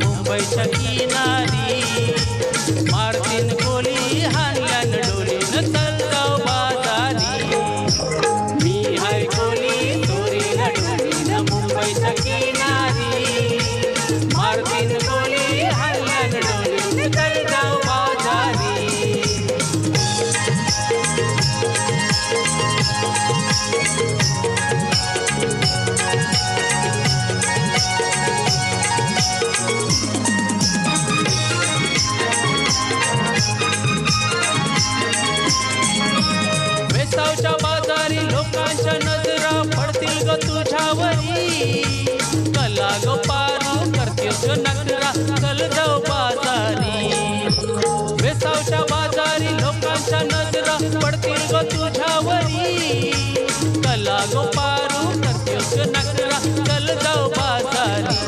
मुंबईच्या किनारी मारतीन कोली हाणल्यान डोलीन चल जाऊ बाजारी मी हाय कोली चोरीन डोलीन मुंबईच्या किनारी मारतीन कोली हाणल्यान डोलीन चल जाऊ बाजारी वेसावच्या बाजारी लोकांच्या नजरा पडतील ग तुझ्यावरी कला ग पारू करतील ग नखरा चल जाऊ बाजारी वेसावच्या बाजारी लोकांच्या नजरा पडतील ग तुझ्यावरी कला ग पारू करतील ग नखरा चल जाऊ बाजारी